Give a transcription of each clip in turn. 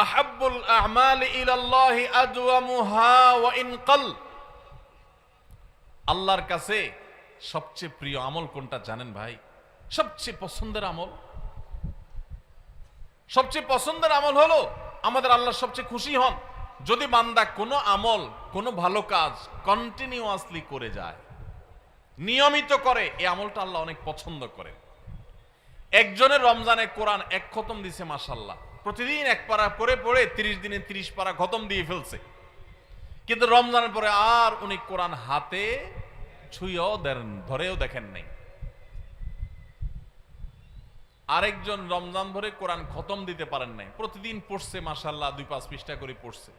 আহাব্বুল আমালি ইলাল্লাহি আদওয়ামুহা ওয়া ইন ক্বাল। আল্লাহর কাছে সবচেয়ে প্রিয় আমল কোনটা জানেন ভাই? সবচেয়ে পছন্দের আমল, সবচেয়ে পছন্দের আমল হলো আমাদের আল্লাহ সবচেয়ে খুশি হন যদি বান্দা কোনো আমল, কোনো ভালো কাজ কন্টিনিউয়াসলি করে যায়, নিয়মিত করে। এই আমলটা আল্লাহ অনেক পছন্দ করেন। একজনের রমজানে কোরআন এক খতম দিছে, মাশাআল্লাহ, প্রতিদিন এক পারা করে পড়ে 30 দিনে 30 পারা খতম দিয়ে ফেলছে, কিন্তু রমজানের পরে আর উনি কোরআন হাতে ছুঁয়েও ধরেও দেখেন নাই। আরেকজন রমজান ভরে কোরআন খতম দিতে পারেন নাই, প্রতিদিন পড়ছে, মাশাআল্লাহ 2-5 পৃষ্ঠা করে পড়ছে।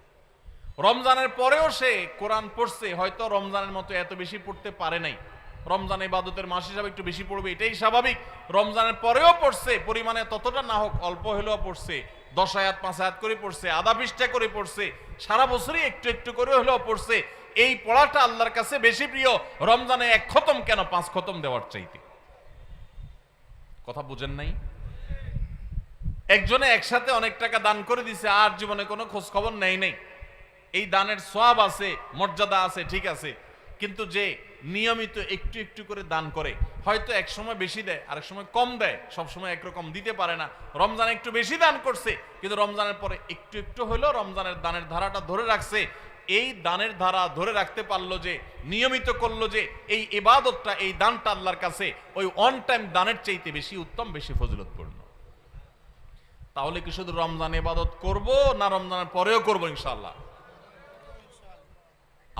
রমজানের পরেও সে কোরআন পড়ছে, হয়তো রমজানের মতো এত বেশি পড়তে পারে নাই, রমজান ইবাদতের মাস হিসাবে একটু বেশি পড়বে, এটাই স্বাভাবিক। রমজানের পরেও পড়ছে, পরিমাণে ততটা না হোক, অল্প হলেও পড়ছে, 10 আয়াত 5 আয়াত করে পড়ছে, আধা পৃষ্ঠা করে পড়ছে, সারা বছরই একটু একটু করে হলেও পড়ছে। এই পড়াটা আল্লাহর কাছে বেশি প্রিয় রমজানে এক খতম কেন 5 খতম দেওয়ার চাইতে। কথা বুঝেন নাই? একজনে একসাথে অনেক টাকা দান করে দিছে, আর জীবনে কোনো খোঁজ খবর নেই নাই। এই দানের সওয়াব আছে, মর্যাদা আছে, ঠিক আছে, কিন্তু যে নিয়মিত একটু একটু করে দান করে, হয়তো এক সময় বেশি দেয়, আরেক সময় কম দেয়, সব সময় একরকম দিতে পারে না। রমজানে একটু বেশি দান করছে, কিন্তু রমজানের পরে একটু একটু হলেও রমজানের দানের ধারাটা ধরে রাখছে। এই দানের ধারা ধরে রাখতে পারলো যে, নিয়মিত করলো যে, এই ইবাদতটা, এই দানটা আল্লাহর কাছে ওই অন টাইম দানের চাইতে বেশি উত্তম, বেশি ফজিলতপূর্ণ। তাহলে কি শুধু রমজান ইবাদত করব, না রমজানের পরেও করব ইনশাআল্লাহ?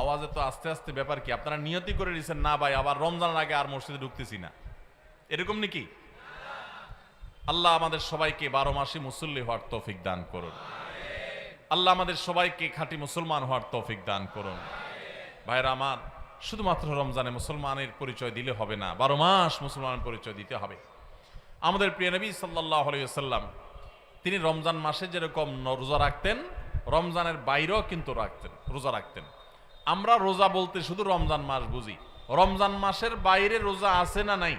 আওয়াজে তো আস্তে আস্তে ব্যাপার কি? আপনারা নিয়তি করে দিয়েছেন না ভাই আবার রমজানের আগে আর মসজিদে ঢুকতেছি না, এরকম নাকি? আল্লাহ আমাদের সবাইকে 12 মাসে মুসল্লি হওয়ার তৌফিক দান করুন। আল্লাহ আমাদের সবাইকে খাঁটি মুসলমান হওয়ার তৌফিক দান করুন। ভাইরা আমার, শুধুমাত্র রমজানে মুসলমানের পরিচয় দিলে হবে না, 12 মাস মুসলমানের পরিচয় দিতে হবে। আমাদের প্রিয় নবী সাল্লাল্লাহু আলাইহি ওয়াসাল্লাম তিনি রমজান মাসে যেরকম রোজা রাখতেন, রমজানের বাইরেও কিন্তু রোজা রাখতেন। আমরা রোজা বলতে শুধু রমজান মাস বুঝি, রমজান মাসের বাইরে রোজা আছে না নাই?